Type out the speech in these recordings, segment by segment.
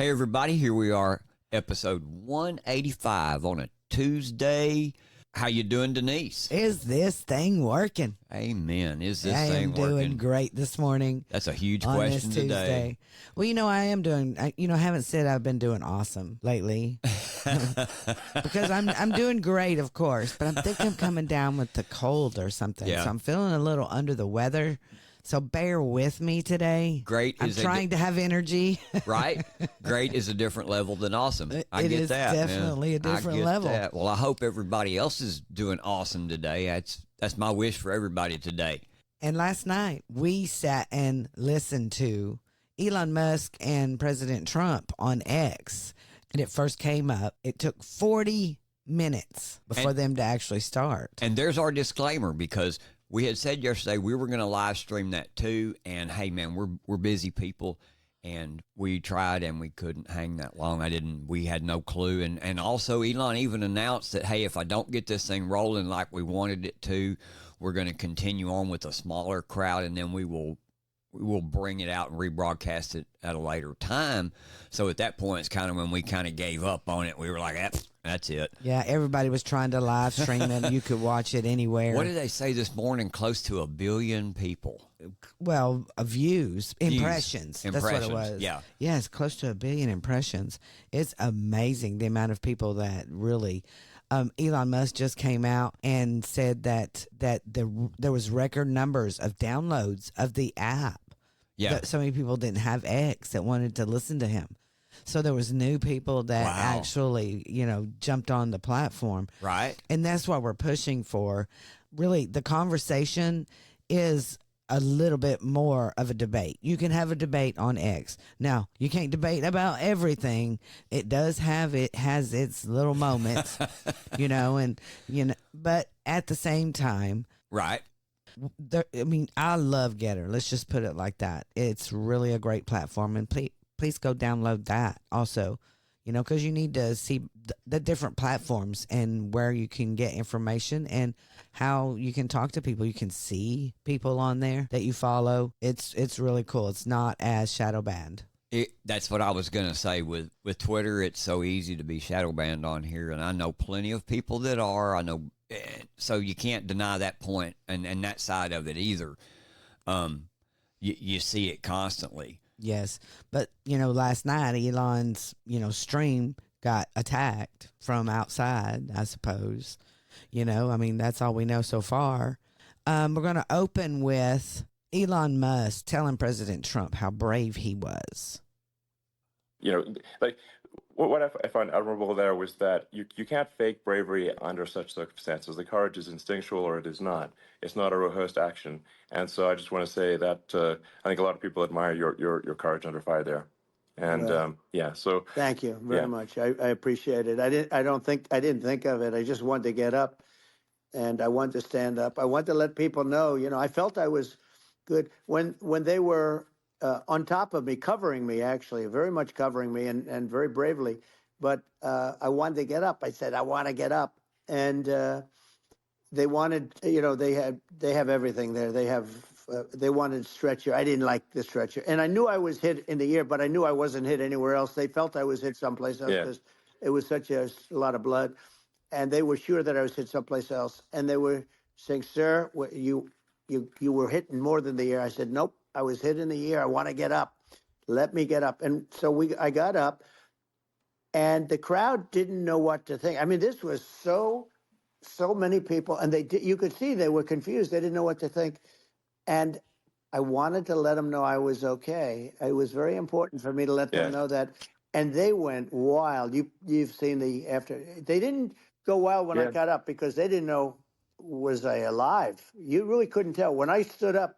Hey, everybody, here we are, episode 185 on a Tuesday. How you doing, Denise? Is this thing working? Amen. Is this I thing am doing working? great this morning. That's a huge on question this today. Tuesday. Well, I am doing, I haven't said I've been doing awesome lately. Because I'm doing great, of course, but I think I'm coming down with the cold or something. Yeah. So I'm feeling a little under the weather. So bear with me today. Great I'm is trying to have energy. Right? Great is a different level than awesome. I It get is that. definitely man. a different I get level. That. Well, I hope everybody else is doing awesome today. That's my wish for everybody today. And last night we sat and listened to Elon Musk and President Trump on X. And it first came up. It took 40 minutes before them to actually start. And there's our disclaimer, because we had said yesterday we were going to live stream that too. And hey, man, we're busy people, and we tried and we couldn't hang that long. We had no clue. And also Elon even announced that, hey, if I don't get this thing rolling like we wanted it to, we're going to continue on with a smaller crowd, and then we will bring it out and rebroadcast it at a later time. So at that point, it's kind of when we kind of gave up on it. We were like, that's it. Yeah, everybody was trying to live stream it. You could watch it anywhere. What did they say this morning? Close to 1 billion people. Well, views, impressions. That's what it Impressions, was. yeah. Yeah, it's close to 1 billion impressions. It's amazing the amount of people that really. Elon Musk just came out and said that there was record numbers of downloads of the app. Yeah. So many people didn't have X that wanted to listen to him. So there was new people that actually, jumped on the platform. Right. And that's what we're pushing for. Really, the conversation is a little bit more of a debate. You can have a debate on X. Now, you can't debate about everything. It has its little moments, but at the same time, Right. I love Getter. Let's just put it like that. It's really a great platform, and please go download that also, because you need to see the different platforms and where you can get information and how you can talk to people. You can see people on there that you follow. It's really cool. It's not as shadow banned. That's what I was going to say. With Twitter, it's so easy to be shadow banned on here, and I know plenty of people that are. I know, so you can't deny that point and that side of it either. You see it constantly. Yes, but last night Elon's stream got attacked from outside, I suppose. That's all we know so far. We're going to open with Elon Musk telling President Trump how brave he was. What I find admirable there was that you can't fake bravery under such circumstances. The courage is instinctual, or it is not. It's not a rehearsed action. And so I just want to say that I think a lot of people admire your courage under fire there. And so thank you very much. I appreciate it. I didn't think of it. I just wanted to get up, and I wanted to stand up. I wanted to let people know. I felt I was good when they were on top of me, covering me, actually, very much covering me, and very bravely. But I wanted to get up. I said, I want to get up. And they wanted, they have everything there. They wanted stretcher. I didn't like the stretcher. And I knew I was hit in the ear, but I knew I wasn't hit anywhere else. They felt I was hit someplace else because it was such a lot of blood. And they were sure that I was hit someplace else. And they were saying, sir, you were hit more than the ear. I said, nope. I was hit in the ear. I want to get up. Let me get up. And so I got up, and the crowd didn't know what to think. I mean, this was so many people, and you could see they were confused. They didn't know what to think. And I wanted to let them know I was okay. It was very important for me to let them know that. And they went wild. You've seen the after. They didn't go wild when I got up because they didn't know, was I alive? You really couldn't tell. When I stood up,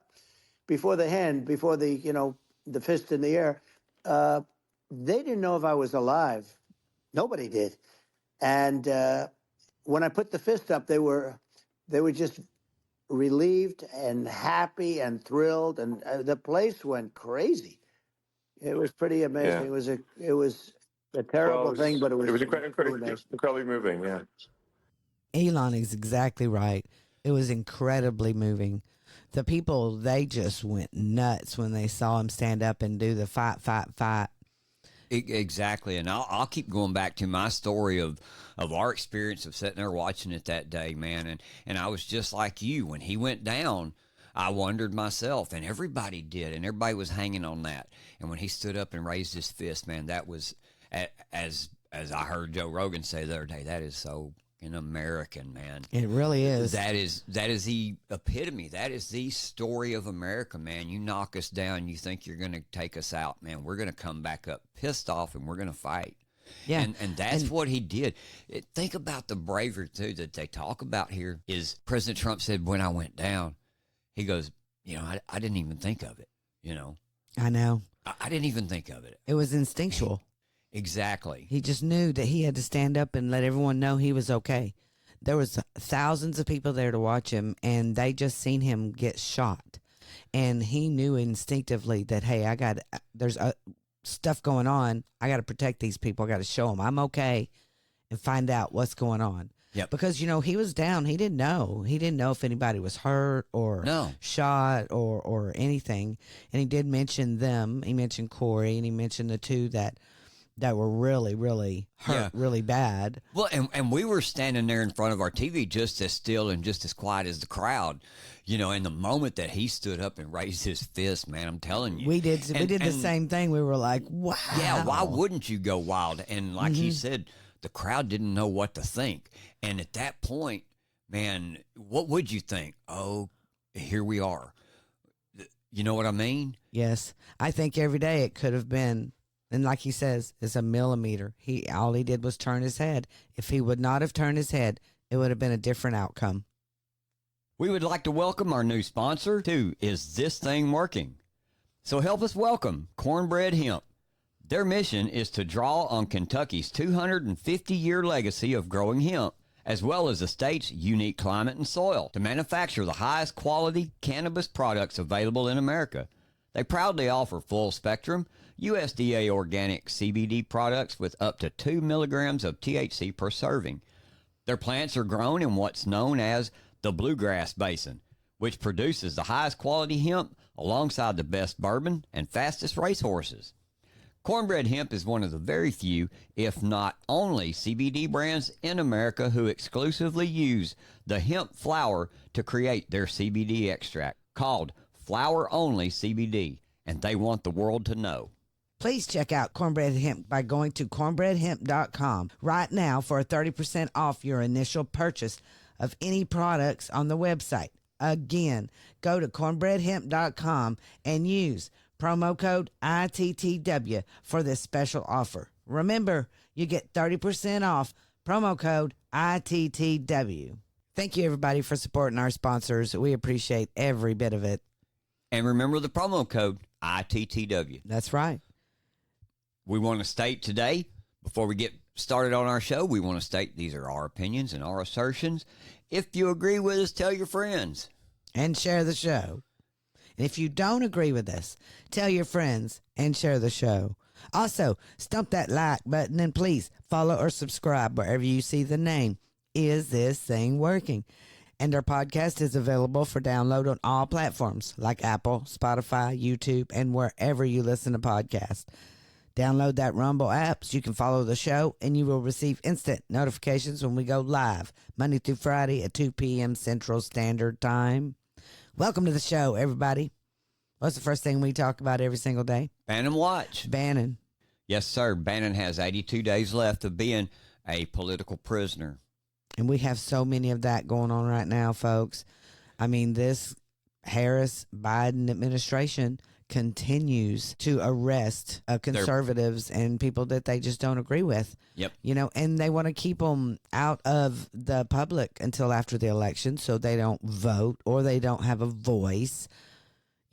before the fist in the air, they didn't know if I was alive. Nobody did. And when I put the fist up, they were just relieved and happy and thrilled, and the place went crazy. It was pretty amazing. Yeah. It was a terrible thing, but it was incredibly moving. Yeah. Elon is exactly right. It was incredibly moving. The people, they just went nuts when they saw him stand up and do the fight. Exactly, and I'll keep going back to my story of our experience of sitting there watching it that day, man, and I was just like you when he went down. I wondered myself, and everybody did, and everybody was hanging on that. And when he stood up and raised his fist, man, that was as I heard Joe Rogan say the other day. That is so an American, man. It really is. That is the epitome. That is the story of America, man. You knock us down, you think you're going to take us out, man. We're going to come back up pissed off, and we're going to fight. Yeah. And that's what he did. Think about the bravery, too, that they talk about here is President Trump said, when I went down, he goes, I didn't even think of it, I know. I didn't even think of it. It was instinctual. Exactly. He just knew that he had to stand up and let everyone know he was okay. There was thousands of people there to watch him, and they just seen him get shot. And he knew instinctively that, hey, there's stuff going on. I got to protect these people. I got to show them I'm okay and find out what's going on. Yep. Because, he was down. He didn't know. He didn't know if anybody was hurt or shot or anything. And he did mention them. He mentioned Corey, and he mentioned the two that were really, really hurt really bad. Well, and we were standing there in front of our TV just as still and just as quiet as the crowd. And the moment that he stood up and raised his fist, man, I'm telling you. We did the same thing. We were like, wow. Yeah, why wouldn't you go wild? And like he said, the crowd didn't know what to think. And at that point, man, what would you think? Oh, here we are. You know what I mean? Yes. I think every day it could have been, and like he says, it's a millimeter. All he did was turn his head. If he would not have turned his head, it would have been a different outcome. We would like to welcome our new sponsor to Is This Thing Working? So help us welcome Cornbread Hemp. Their mission is to draw on Kentucky's 250-year legacy of growing hemp, as well as the state's unique climate and soil, to manufacture the highest quality cannabis products available in America. They proudly offer full-spectrum, USDA organic CBD products with up to 2 milligrams of THC per serving. Their plants are grown in what's known as the Bluegrass Basin, which produces the highest quality hemp alongside the best bourbon and fastest racehorses. Cornbread Hemp is one of the very few, if not only, CBD brands in America who exclusively use the hemp flower to create their CBD extract, called Flower Only CBD, and they want the world to know. Please check out Cornbread Hemp by going to cornbreadhemp.com right now for a 30% off your initial purchase of any products on the website. Again, go to cornbreadhemp.com and use promo code ITTW for this special offer. Remember, you get 30% off, promo code ITTW. Thank you, everybody, for supporting our sponsors. We appreciate every bit of it. And remember the promo code ITTW. That's right. We want to state today, before we get started on our show, we want to state these are our opinions and our assertions. If you agree with us, tell your friends. And share the show. And if you don't agree with us, tell your friends and share the show. Also, stump that like button and please follow or subscribe wherever you see the name Is This Thing Working? And our podcast is available for download on all platforms like Apple, Spotify, YouTube, and wherever you listen to podcasts. Download that Rumble app so you can follow the show, and you will receive instant notifications when we go live Monday through Friday at 2 p.m. Central Standard Time. Welcome to the show, everybody. What's the first thing we talk about every single day? Bannon Watch. Bannon. Yes, sir. Bannon has 82 days left of being a political prisoner. And we have so many of that going on right now, folks. I mean, this Harris-Biden administration continues to arrest conservatives and people that they just don't agree with. Yep. And they want to keep them out of the public until after the election so they don't vote or they don't have a voice.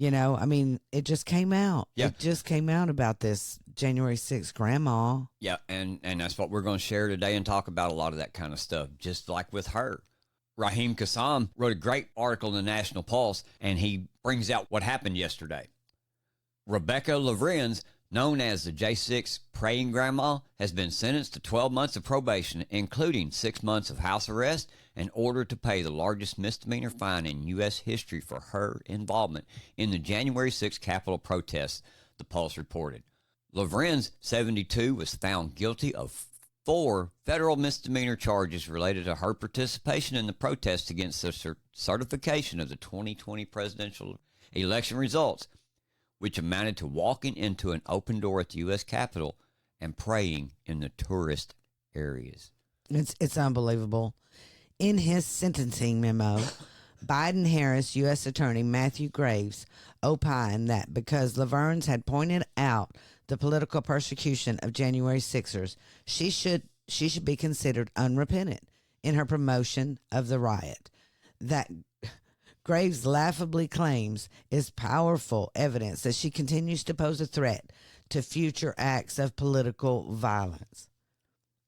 I mean, it just came out. Yeah. It just came out about this January 6th grandma. Yeah, and that's what we're going to share today and talk about a lot of that kind of stuff, just like with her. Raheem Kassam wrote a great article in the National Pulse, and he brings out what happened yesterday. Rebecca Lovrens, known as the J6 praying grandma, has been sentenced to 12 months of probation, including 6 months of house arrest, and ordered to pay the largest misdemeanor fine in U.S. history for her involvement in the January 6th Capitol protests, the Pulse reported. Lavren's 72 was found guilty of 4 federal misdemeanor charges related to her participation in the protest against the certification of the 2020 presidential election results, which amounted to walking into an open door at the U.S. Capitol and praying in the tourist areas. It's unbelievable. In his sentencing memo, Biden-Harris U.S. Attorney Matthew Graves opined that because Laverne's had pointed out the political persecution of January 6ers, she should be considered unrepentant in her promotion of the riot. That Graves laughably claims is powerful evidence that she continues to pose a threat to future acts of political violence.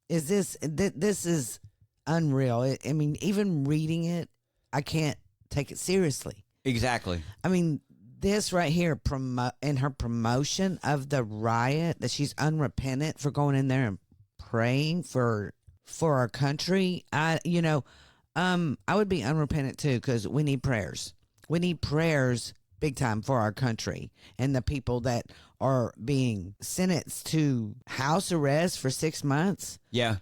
This is unreal. I mean, even reading it, I can't take it seriously. Exactly. I mean, this right here, in her promotion of the riot, that she's unrepentant for going in there and praying for our country. I would be unrepentant too, because we need prayers. We need prayers big time for our country and the people that are being sentenced to house arrest for 6 months. Yeah.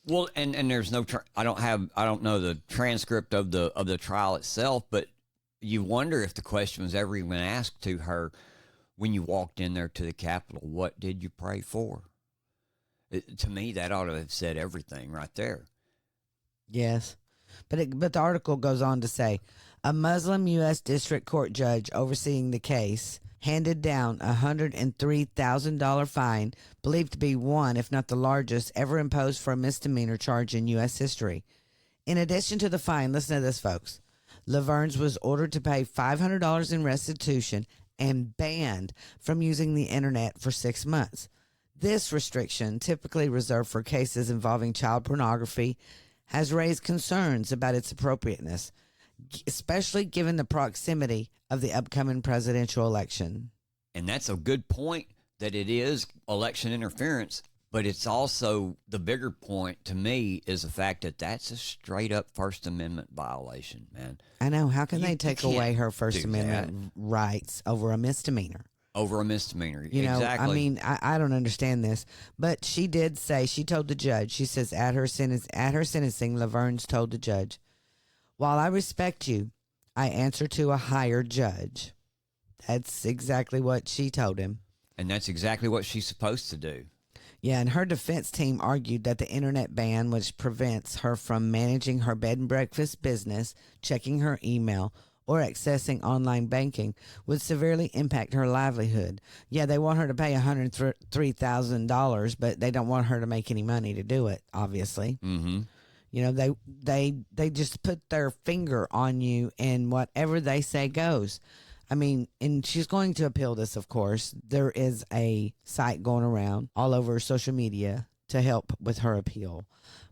Well, and there's no, I don't know the transcript of the trial itself, but you wonder if the question was ever even asked to her when you walked in there to the Capitol. What did you pray for? To me, that ought to have said everything right there. Yes. But the article goes on to say, a Muslim U.S. District Court judge overseeing the case handed down a $103,000 fine, believed to be one, if not the largest, ever imposed for a misdemeanor charge in U.S. history. In addition to the fine, listen to this, folks, Laverne's was ordered to pay $500 in restitution and banned from using the internet for 6 months. This restriction, typically reserved for cases involving child pornography, has raised concerns about its appropriateness, especially given the proximity of the upcoming presidential election. And that's a good point, that it is election interference, but it's also the bigger point to me is the fact that that's a straight up First Amendment violation, man. I know. How can they take away her First do Amendment rights over a misdemeanor? Over a misdemeanor. You know, exactly. I mean, I don't understand this, but she did say, she told the judge, she says at her sentencing, Laverne's told the judge, while I respect you, I answer to a higher judge. That's exactly what she told him. And that's exactly what she's supposed to do. Yeah, and her defense team argued that the internet ban, which prevents her from managing her bed and breakfast business, checking her email, or accessing online banking, would severely impact her livelihood. Yeah, they want her to pay $103,000, but they don't want her to make any money to do it, obviously. Mm-hmm. You know, they just put their finger on you, and whatever they say goes. I mean, and she's going to appeal this, of course. There is a site going around all over social media to help with her appeal.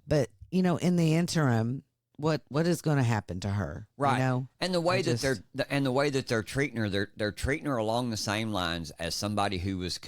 But, you know, in the interim, what is going to happen to her? Right. You know? And the way that they're treating her, they're treating her along the same lines as somebody who was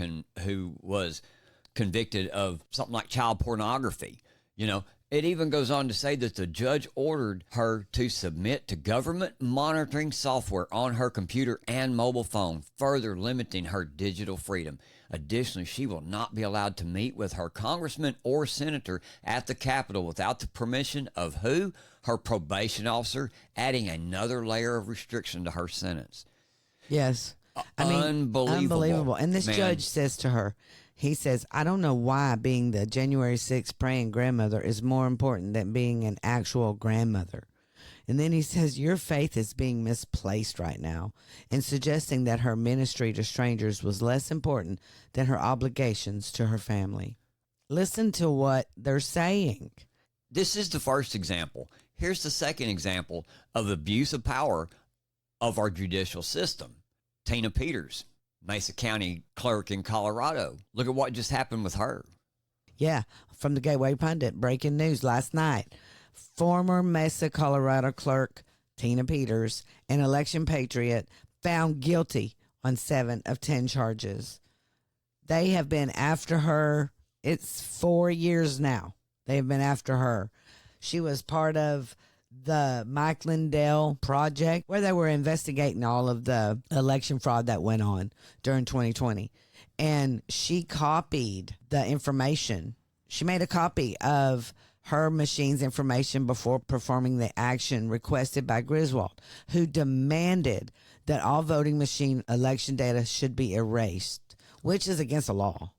convicted of something like child pornography. You know, it even goes on to say that the judge ordered her to submit to government monitoring software on her computer and mobile phone, further limiting her digital freedom. Additionally, she will not be allowed to meet with her congressman or senator at the Capitol without the permission of who? Her probation officer, adding another layer of restriction to her sentence. Yes. I mean, unbelievable. And this judge says to her, he says, I don't know why being the January 6th praying grandmother is more important than being an actual grandmother. And then he says, your faith is being misplaced right now, and suggesting that her ministry to strangers was less important than her obligations to her family. Listen to what they're saying. This is the first example. Here's the second example of abuse of power of our judicial system. Tina Peters, Mesa County clerk in Colorado. Look at what just happened with her. Yeah, from the Gateway Pundit, breaking news last night. Former Mesa, Colorado clerk Tina Peters, an election patriot, found guilty on 7 of 10 charges. They have been after her. It's 4 years now. They have been after her. She was part of the Mike Lindell project where they were investigating all of the election fraud that went on during 2020. and she copied the information. She made a copy of her machine's information before performing the action requested by Griswold, who demanded that all voting machine election data should be erased, which is against the law.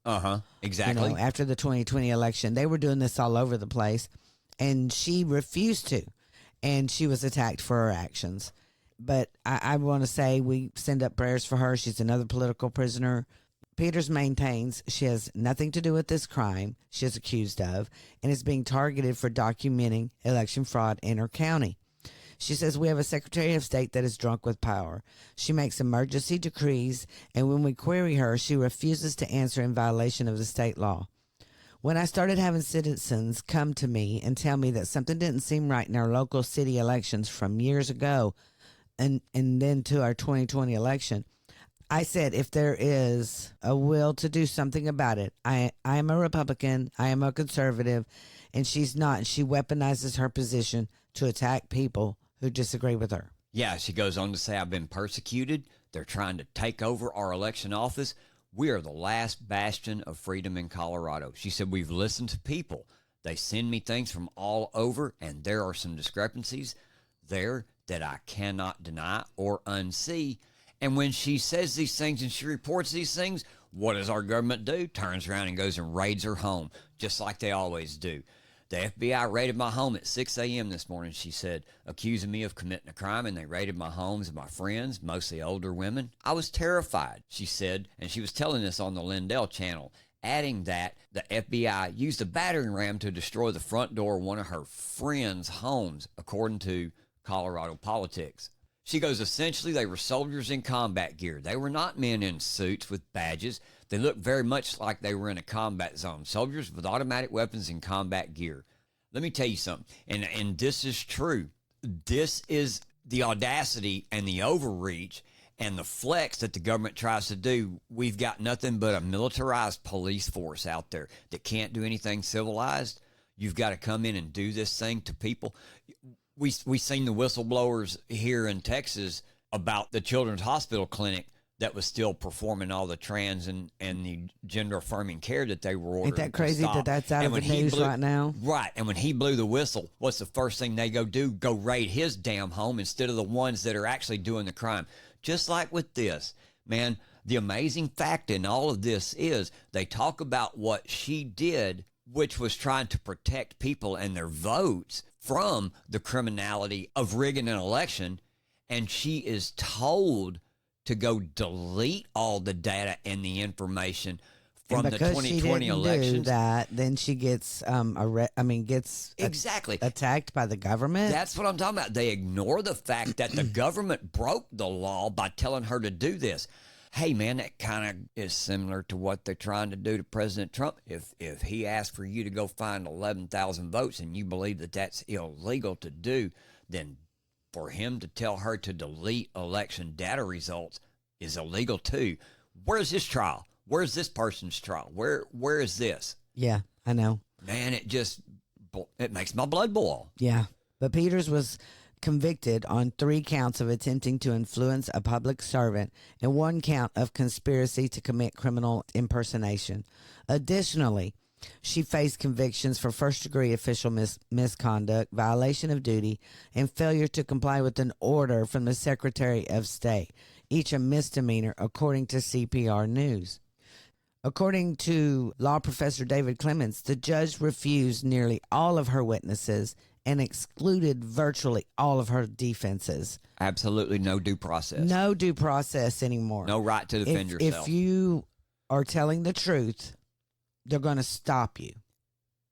Exactly. After the 2020 election, they were doing this all over the place, and she refused to, and she was attacked for her actions. But I want to say we send up prayers for her. She's another political prisoner. Peters maintains she has nothing to do with this crime she is accused of and is being targeted for documenting election fraud in her county. She says we have a Secretary of State that is drunk with power. She makes emergency decrees, and when we query her, she refuses to answer in violation of the state law. When I started having citizens come to me and tell me that something didn't seem right in our local city elections from years ago and then to our 2020 election, I said, if there is a will to do something about it, I am a Republican, I am a conservative, and she's not. She weaponizes her position to attack people who disagree with her. Yeah, she goes on to say, I've been persecuted. They're trying to take over our election office. We are the last bastion of freedom in Colorado. She said, we've listened to people. They send me things from all over, and there are some discrepancies there that I cannot deny or unsee. And when she says these things and she reports these things, what does our government do? Turns around and goes and raids her home, just like they always do. The FBI raided my home at 6 a.m. this morning, she said, accusing me of committing a crime, and they raided my homes and my friends, mostly older women. I was terrified, she said, and she was telling this on the Lindell channel, adding that the FBI used a battering ram to destroy the front door of one of her friends' homes, according to Colorado Politics. She goes, essentially, they were soldiers in combat gear. They were not men in suits with badges. They looked very much like they were in a combat zone. Soldiers with automatic weapons and combat gear. Let me tell you something, and this is true. This is the audacity and the overreach and the flex that the government tries to do. We've got nothing but a militarized police force out there that can't do anything civilized. You've got to come in and do this thing to people. We seen the whistleblowers here in Texas about the Children's Hospital Clinic that was still performing all the trans and the gender affirming care that they were ordering. Ain't that crazy that that's out of the news right now? Right. And when he blew the whistle, what's the first thing they go do? Go raid his damn home instead of the ones that are actually doing the crime. Just like with this, man, the amazing fact in all of this is they talk about what she did, which was trying to protect people and their votes from the criminality of rigging an election, and she is told to go delete all the data and the information from the 2020 elections. Do that, then she gets exactly attacked by the government. That's what I'm talking about. They ignore the fact that the government broke the law by telling her to do this. Hey, man, that kind of is similar to what they're trying to do to President Trump. If he asked for you to go find 11,000 votes and you believe that that's illegal to do, then for him to tell her to delete election data results is illegal too. Where's his trial? Where's this person's trial? Where is this? Yeah, I know. Man, it makes my blood boil. Yeah, but Peters was convicted on 3 counts of attempting to influence a public servant and 1 count of conspiracy to commit criminal impersonation. Additionally, she faced convictions for first-degree official misconduct, violation of duty, and failure to comply with an order from the Secretary of State, each a misdemeanor, according to CPR News. According to law professor David Clements, the judge refused nearly all of her witnesses and excluded virtually all of her defenses. Absolutely no due process. No due process anymore. No right to defend yourself. If you are telling the truth, they're going to stop you.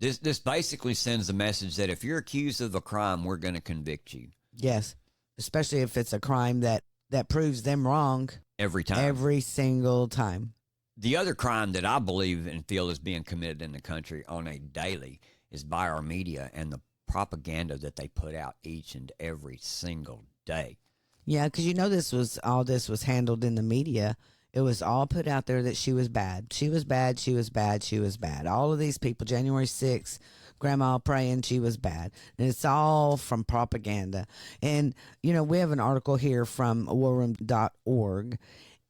This basically sends the message that if you're accused of a crime, we're going to convict you. Yes, especially if it's a crime that proves them wrong. Every time. Every single time. The other crime that I believe and feel is being committed in the country on a daily is by our media and the propaganda that they put out each and every single day. Yeah, because all this was handled in the media. It was all put out there that she was bad. She was bad, she was bad, she was bad. All of these people, January 6th, grandma praying she was bad. And it's all from propaganda. And, we have an article here from warroom.org.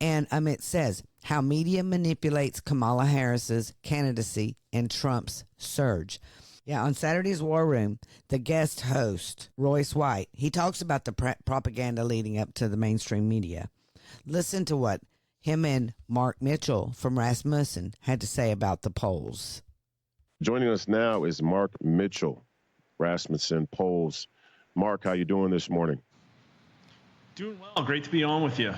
And it says how media manipulates Kamala Harris's candidacy and Trump's surge. Yeah, on Saturday's War Room, the guest host, Royce White, he talks about the propaganda leading up to the mainstream media. Listen to what him and Mark Mitchell from Rasmussen had to say about the polls. Joining us now is Mark Mitchell, Rasmussen Polls. Mark, how you doing this morning? Doing well. Great to be on with you.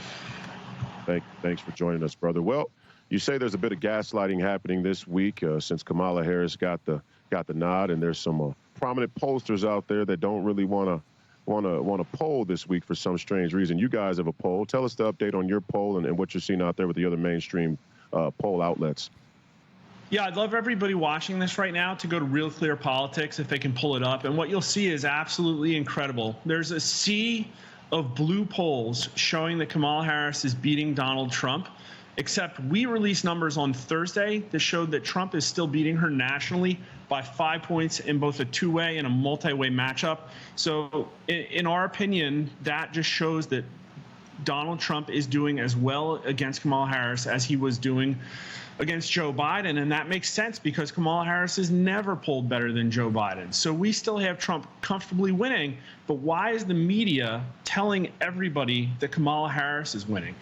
Thanks for joining us, brother. Well, you say there's a bit of gaslighting happening this week since Kamala Harris got the nod, and there's some prominent pollsters out there that don't really want to poll this week for some strange reason. You guys have a poll. Tell us the update on your poll and what you're seeing out there with the other mainstream poll outlets. Yeah, I'd love everybody watching this right now to go to Real Clear Politics if they can pull it up. And what you'll see is absolutely incredible. There's a sea of blue polls showing that Kamala Harris is beating Donald Trump, except we released numbers on Thursday that showed that Trump is still beating her nationally by 5 points in both a two-way and a multi-way matchup. So in our opinion, that just shows that Donald Trump is doing as well against Kamala Harris as he was doing against Joe Biden. And that makes sense because Kamala Harris has never polled better than Joe Biden. So we still have Trump comfortably winning. But why is the media telling everybody that Kamala Harris is winning?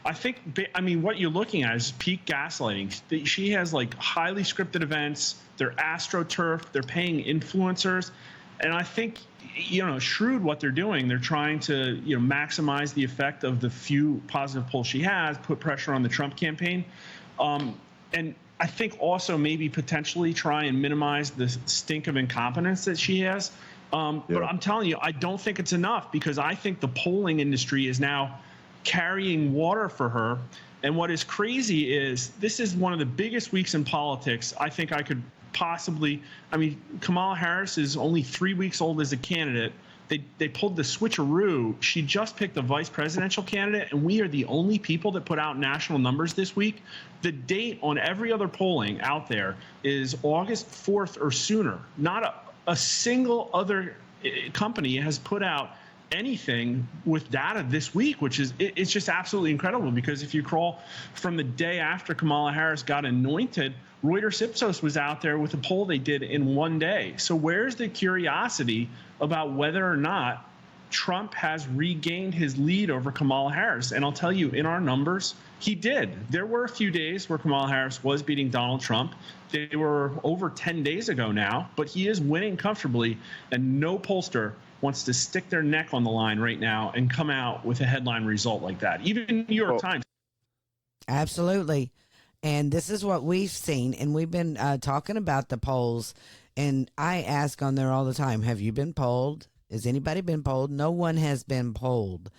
I mean, what you're looking at is peak gaslighting. She has like highly scripted events. They're astroturf. They're paying influencers. And I think, shrewd what they're doing. They're trying to, maximize the effect of the few positive polls she has, put pressure on the Trump campaign. And I think also maybe potentially try and minimize the stink of incompetence that she has. But I'm telling you, I don't think it's enough because I think the polling industry is now carrying water for her. And what is crazy is this is one of the biggest weeks in politics I think I could possibly. Kamala Harris is only 3 weeks old as a candidate. They pulled the switcheroo. She just picked the vice presidential candidate, and we are the only people that put out national numbers this week. The date on every other polling out there is August 4th or sooner. Not a single other company has put out anything with data this week, which is it's just absolutely incredible because if you crawl from the day after Kamala Harris got anointed, Reuters Ipsos was out there with a poll they did in one day. So where's the curiosity about whether or not Trump has regained his lead over Kamala Harris? And I'll tell you, in our numbers, he did. There were a few days where Kamala Harris was beating Donald Trump. They were over 10 days ago now, but he is winning comfortably, and no pollster wants to stick their neck on the line right now and come out with a headline result like that. Even New York Times. Absolutely. And this is what we've seen. And we've been talking about the polls. And I ask on there all the time, have you been polled? Has anybody been polled? No one has been polled.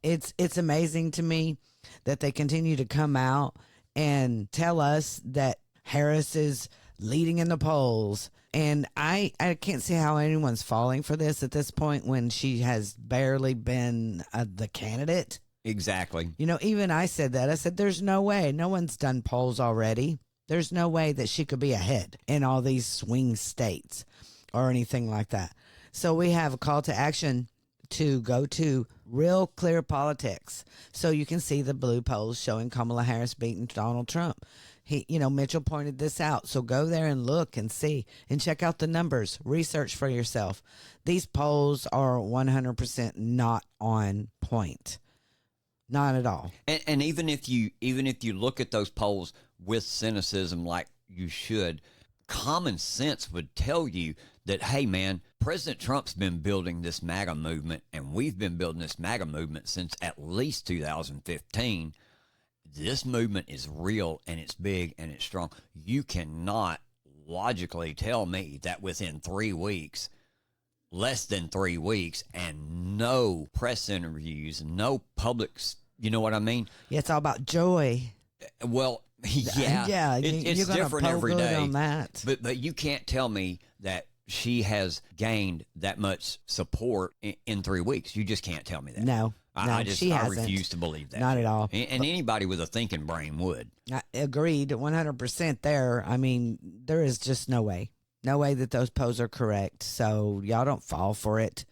It's amazing to me that they continue to come out and tell us that Harris is leading in the polls. And I can't see how anyone's falling for this at this point when she has barely been the candidate. Exactly. Even I said that. I said, there's no way. No one's done polls already. There's no way that she could be ahead in all these swing states or anything like that. So we have a call to action to go to Real Clear Politics so you can see the blue polls showing Kamala Harris beating Donald Trump. Mitchell pointed this out. So go there and look and see and check out the numbers. Research for yourself. These polls are 100% not on point. Not at all. And even if you look at those polls with cynicism like you should, common sense would tell you that, hey, man, President Trump's been building this MAGA movement, and we've been building this MAGA movement since at least 2015. This movement is real, and it's big, and it's strong. You cannot logically tell me that within 3 weeks, less than 3 weeks, and no press interviews, no publics, you know what I mean? Yeah, it's all about joy. Well, yeah, it's different every day. On that. But you can't tell me that she has gained that much support in 3 weeks. You just can't tell me that. No, I hasn't. refuse to believe that. Not at all. And anybody with a thinking brain would. I agreed 100% there. There is just no way. No way that those polls are correct. So y'all don't fall for it.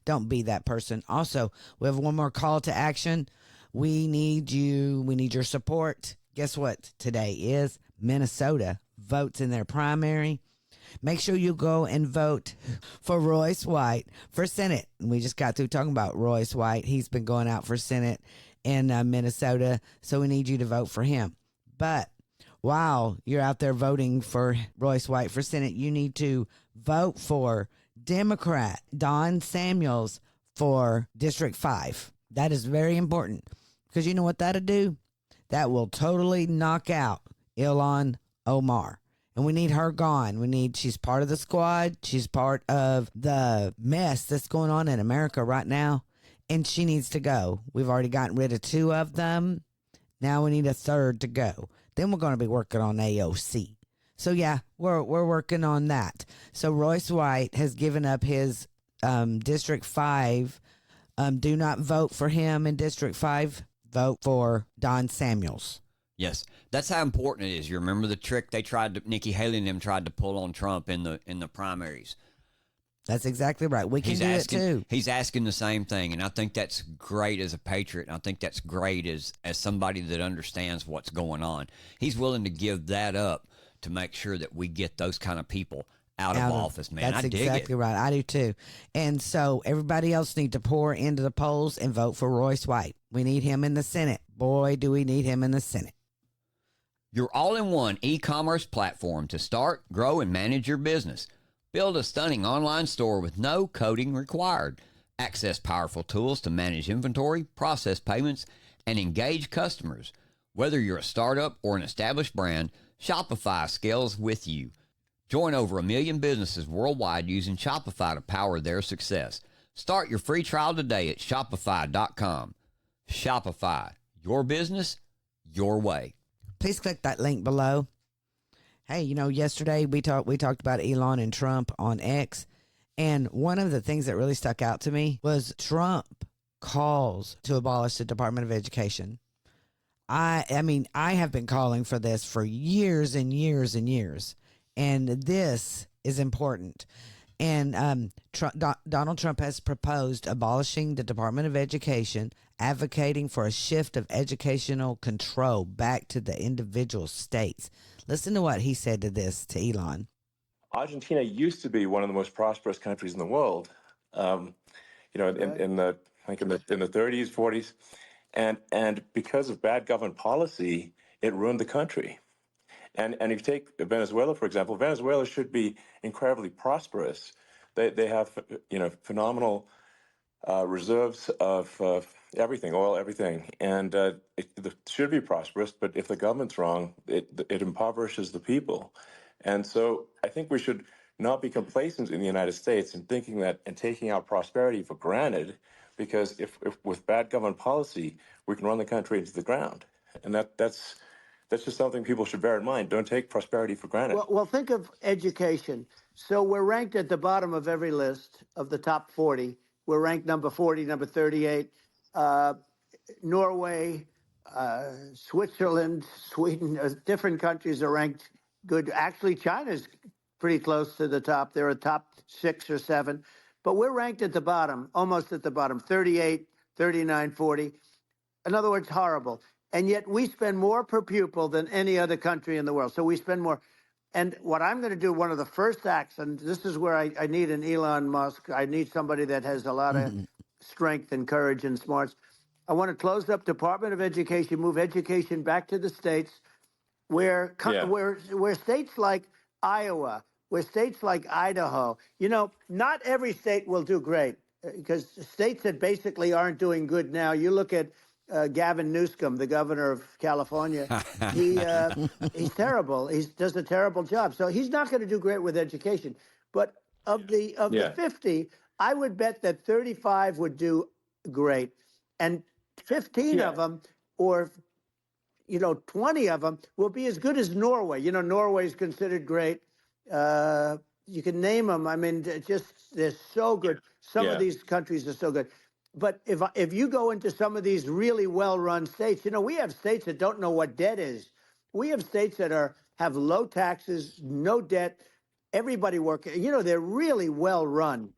Don't be that person. Also, we have one more call to action. We need you. We need your support. Guess what? Today is Minnesota votes in their primary. Make sure you go and vote for Royce White for Senate. We just got through talking about Royce White. He's been going out for Senate in Minnesota, so we need you to vote for him. But while you're out there voting for Royce White for Senate, you need to vote for Democrat Don Samuels for District 5. That is very important because you know what that'll do? That will totally knock out Elon Omar. And we need her gone. She's part of the squad. She's part of the mess that's going on in America right now. And she needs to go. We've already gotten rid of 2 of them. Now we need a 3rd to go. Then we're going to be working on AOC. So yeah, we're working on that. So Royce White has given up his District 5. Do not vote for him in District 5. Vote for Don Samuels. Yes, that's how important it is. You remember the trick Nikki Haley and them tried to pull on Trump in the primaries. That's exactly right. We can do it too. He's asking the same thing, and I think that's great as a patriot. And I think that's great as somebody that understands what's going on. He's willing to give that up to make sure that we get those kind of people out of office, man. That's I dig exactly it. right. I do too. And so everybody else need to pour into the polls and vote for Royce White. We need him in the Senate. Boy, do we need him in the Senate. Your all-in-one e-commerce platform to start, grow, and manage your business. Build a stunning online store with no coding required. Access powerful tools to manage inventory, process payments, and engage customers. Whether you're a startup or an established brand, Shopify scales with you. Join over 1 million businesses worldwide using Shopify to power their success. Start your free trial today at Shopify.com. Shopify, your business, your way. Please click that link below. Hey, yesterday we talked about Elon and Trump on X, and one of the things that really stuck out to me was Trump calls to abolish the Department of Education. I have been calling for this for years and years and years, and this is important. And Donald Trump has proposed abolishing the Department of Education, advocating for a shift of educational control back to the individual states. Listen to what he said to Elon. Argentina used to be one of the most prosperous countries in the world. In the 30s, 40s, and because of bad government policy, it ruined the country. And if you take Venezuela, for example, Venezuela should be incredibly prosperous. They have phenomenal reserves of everything, oil, everything, and it should be prosperous. But if the government's wrong, it impoverishes the people. And so I think we should not be complacent in the United States in thinking that and taking our prosperity for granted, because if with bad government policy, we can run the country into the ground. And that's just something people should bear in mind. Don't take prosperity for granted. Well, think of education. So we're ranked at the bottom of every list of the top 40. We're ranked number 40, number 38. Norway, Switzerland, Sweden, different countries are ranked good. Actually, China's pretty close to the top. They're a top 6 or 7. But we're ranked at the bottom, almost at the bottom, 38, 39, 40. In other words, horrible. And yet we spend more per pupil than any other country in the world. So we spend more. And what I'm going to do, one of the first acts, and this is where I need an Elon Musk. I need somebody that has a lot of strength and courage and smarts. I want to close up Department of Education, move education back to the states, where states like Iowa, where states like Idaho, not every state will do great, because states that basically aren't doing good now, you look at Gavin Newsom, the governor of California, he's terrible. He does a terrible job. So he's not going to do great with education. But of the 50, I would bet that 35 would do great. And 15 of them, or 20 of them, will be as good as Norway. Norway is considered great. You can name them. I mean, they're so good. Some of these countries are so good. But if you go into some of these really well-run states, we have states that don't know what debt is. We have states that have low taxes, no debt, everybody working. They're really well-run.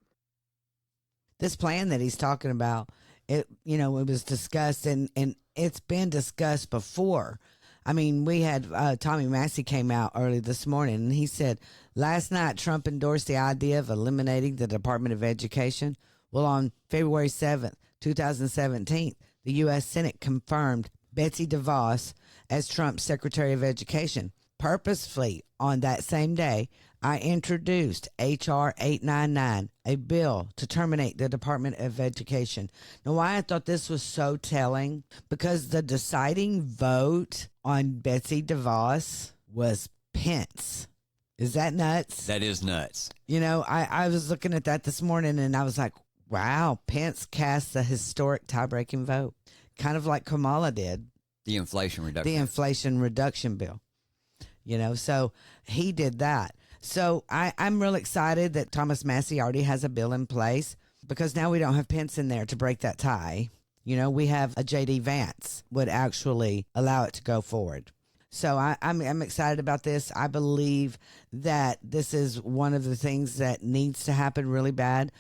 This plan that he's talking about, it was discussed, and it's been discussed before. I mean, we had Tommy Massey came out early this morning, and he said, last night Trump endorsed the idea of eliminating the Department of Education. Well, on February 7th, 2017, the U.S. Senate confirmed Betsy DeVos as Trump's Secretary of Education. Purposefully, on that same day, I introduced H.R. 899, a bill to terminate the Department of Education. Now, why I thought this was so telling, because the deciding vote on Betsy DeVos was Pence. Is that nuts? That is nuts. You know, I was looking at that this morning, and I was like, wow, Pence cast a historic tie-breaking vote, kind of like Kamala did. The Inflation Reduction. The Inflation Reduction Bill. You know, so he did that. So I'm real excited that Thomas Massey already has a bill in place, because now we don't have Pence in there to break that tie. You know, we have a J.D. Vance would actually allow it to go forward. So I'm excited about this. I believe that this is one of the things that needs to happen really bad,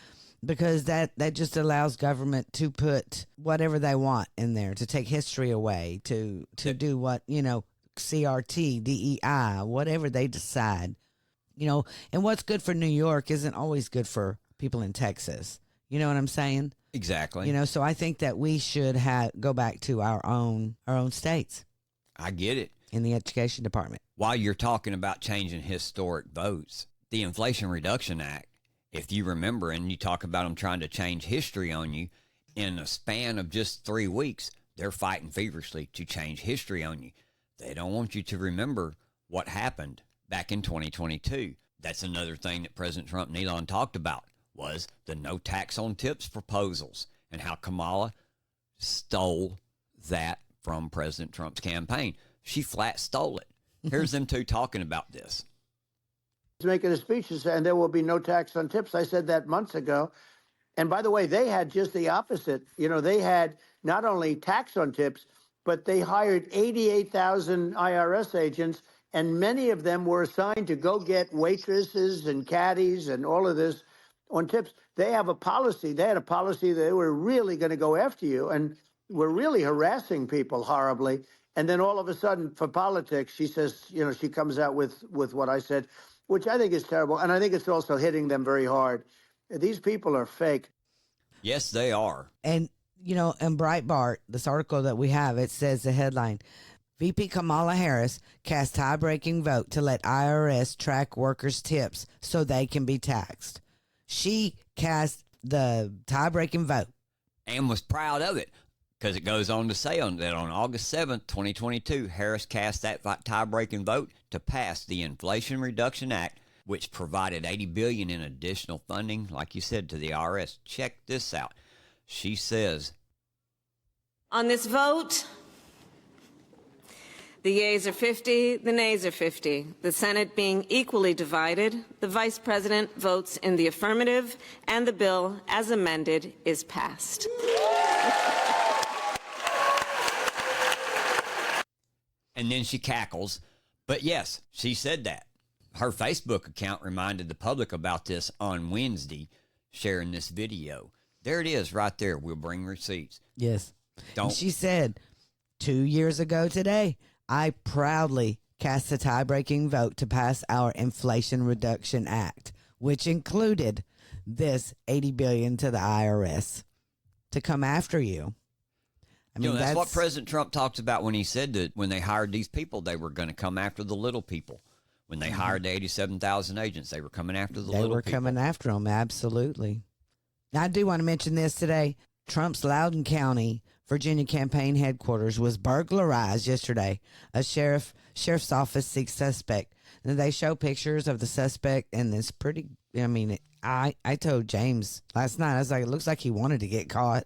because that just allows government to put whatever they want in there, to take history away, to do what, you know, CRT, DEI, whatever they decide. You know, and what's good for New York isn't always good for people in Texas. You know what I'm saying? Exactly. You know, so I think that we should go back to our own states. I get it. In the education department. While you're talking about changing historic votes, the Inflation Reduction Act, if you remember, and you talk about them trying to change history on you, in a span of just 3 weeks, they're fighting feverishly to change history on you. They don't want you to remember what happened back in 2022. That's another thing that President Trump and Elon talked about, was the no tax on tips proposals, and how Kamala stole that from President Trump's campaign. She flat stole it. Here's them two talking about this. He's making a speech and there will be no tax on tips. I said that months ago. And by the way, they had just the opposite. You know, they had not only tax on tips, but they hired 88,000 IRS agents, and many of them were assigned to go get waitresses and caddies and all of this on tips. They have a policy. They had a policy that they were really going to go after you and were really harassing people horribly. And then all of a sudden, for politics, she says, you know, she comes out with what I said, which I think is terrible. And I think it's also hitting them very hard. These people are fake. Yes, they are. And, you know, in Breitbart, this article that we have, it says the headline, VP Kamala Harris cast tie-breaking vote to let IRS track workers' tips so they can be taxed. She cast the tie-breaking vote. And was proud of it, because it goes on to say that on August 7th, 2022, Harris cast that tie-breaking vote to pass the Inflation Reduction Act, which provided $80 billion in additional funding, like you said, to the IRS. Check this out. She says, on this vote, the yeas are 50, the nays are 50. The Senate being equally divided, the Vice President votes in the affirmative, and the bill, as amended, is passed. And then she cackles. But yes, she said that. Her Facebook account reminded the public about this on Wednesday, sharing this video. There it is right there. We'll bring receipts. Yes. Don't. She said, 2 years ago today, I proudly cast a tie-breaking vote to pass our Inflation Reduction Act, which included this $80 billion to the IRS to come after you. I mean, that's what President Trump talks about when he said that when they hired these people, they were going to come after the little people. When they hired the 87,000 agents, they were coming after the little people. They were coming after them, absolutely. Now, I do want to mention this today. Trump's Loudoun County, Virginia campaign headquarters was burglarized yesterday. A sheriff's office seeks suspect. And they show pictures of the suspect, and it's pretty, I mean, I told James last night, I was like, it looks like he wanted to get caught.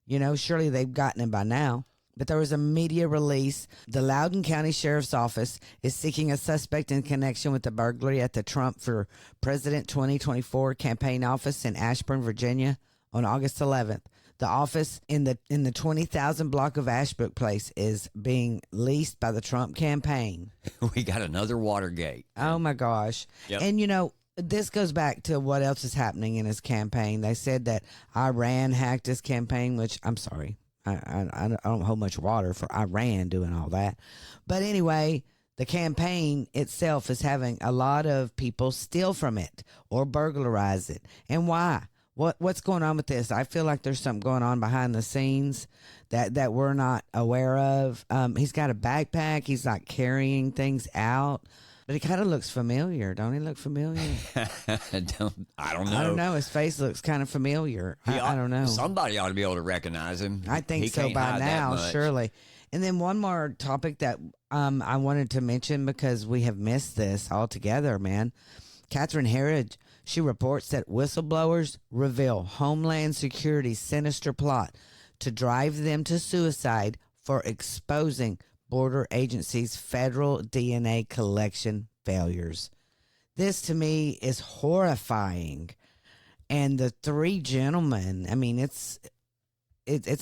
You know, surely they've gotten him by now. But there was a media release. The Loudoun County Sheriff's Office is seeking a suspect in connection with the burglary at the Trump for President 2024 campaign office in Ashburn, Virginia on August 11th. The office in the 20,000 block of Ashbrook Place is being leased by the Trump campaign. We got another Watergate. Oh, my gosh. Yep. And, you know, this goes back to what else is happening in his campaign. They said that Iran hacked his campaign, which I'm sorry. I don't hold much water for Iran doing all that. But anyway, the campaign itself is having a lot of people steal from it or burglarize it. And why? What's going on with this? I feel like there's something going on behind the scenes that we're not aware of. He's got a backpack. He's like carrying things out. But he kind of looks familiar. Don't he look familiar? I don't know. I don't know. His face looks kind of familiar. I don't know. Somebody ought to be able to recognize him. I think He so can't by hide that now, much. surely. And then one more topic that I wanted to mention because we have missed this altogether, man. Catherine Herridge, she reports that whistleblowers reveal Homeland Security's sinister plot to drive them to suicide for exposing border agencies' federal DNA collection failures. This to me is horrifying. And the three gentlemen, I mean, it's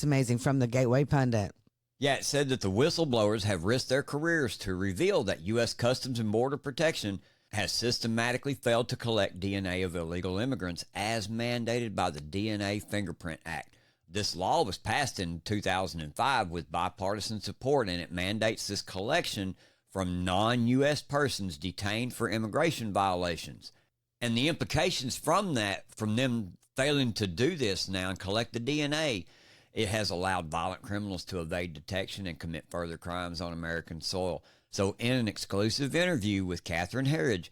amazing. From the Gateway Pundit. Yeah, it said that the whistleblowers have risked their careers to reveal that U.S. Customs and Border Protection has systematically failed to collect DNA of illegal immigrants as mandated by the DNA Fingerprint Act. This law was passed in 2005 with bipartisan support, and it mandates this collection from non-U.S. persons detained for immigration violations. And the implications from that, from them failing to do this now and collect the DNA, it has allowed violent criminals to evade detection and commit further crimes on American soil. So in an exclusive interview with Catherine Herridge,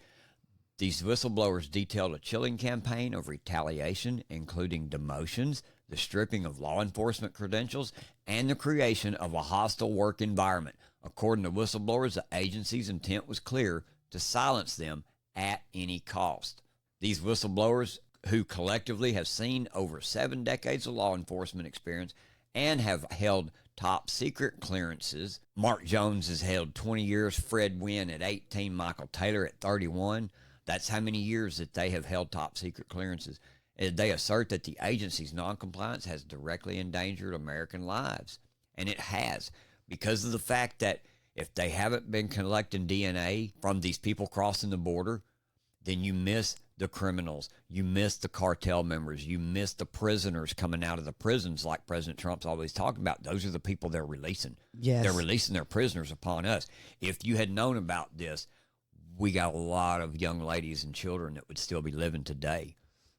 these whistleblowers detailed a chilling campaign of retaliation, including demotions, the stripping of law enforcement credentials, and the creation of a hostile work environment. According to whistleblowers, the agency's intent was clear: to silence them at any cost. These whistleblowers, who collectively have seen over 7 decades of law enforcement experience and have held top secret clearances. Mark Jones has held 20 years, Fred Wynn at 18, Michael Taylor at 31. That's how many years that they have held top secret clearances. And they assert that the agency's noncompliance has directly endangered American lives. And it has, because of the fact that if they haven't been collecting DNA from these people crossing the border, then you miss the criminals, you miss the cartel members, you miss the prisoners coming out of the prisons like President Trump's always talking about. Those are the people they're releasing. Yes. They're releasing their prisoners upon us. If you had known about this, we got a lot of young ladies and children that would still be living today.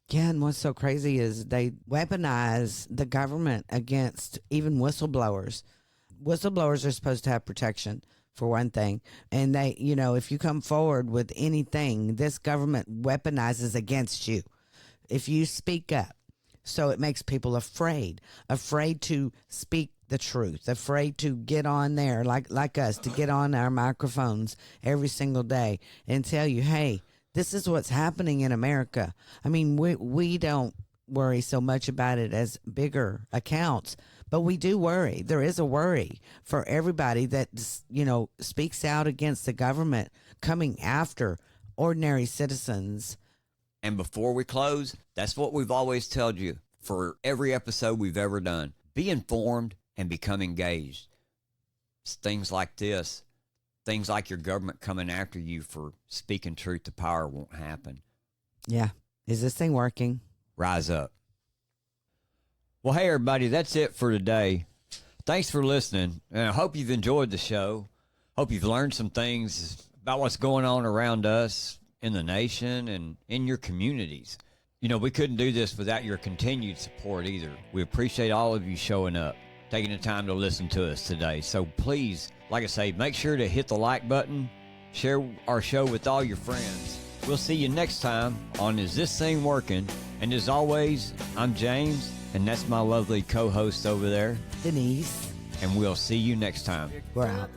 Yeah, and what's so crazy is they weaponize the government against even whistleblowers. Whistleblowers are supposed to have protection, for one thing. And they, if you come forward with anything, this government weaponizes against you if you speak up. So it makes people afraid to speak the truth, afraid to get on there like us, to get on our microphones every single day and tell you, hey, this is what's happening in America. I mean, we don't worry so much about it as bigger accounts, but we do worry. There is a worry for everybody that, speaks out against the government coming after ordinary citizens. And before we close, that's what we've always told you for every episode we've ever done. Be informed and become engaged. It's things like this, things like your government coming after you for speaking truth to power won't happen. Yeah. Is this thing working? Rise up. Well, hey, everybody, that's it for today. Thanks for listening, and I hope you've enjoyed the show. Hope you've learned some things about what's going on around us in the nation and in your communities. We couldn't do this without your continued support either. We appreciate all of you showing up, taking the time to listen to us today. So please, like I say, make sure to hit the like button, share our show with all your friends. We'll see you next time on Is This Thing Working? And as always, I'm James, and that's my lovely co-host over there, Denise. and we'll see you next time. We're out.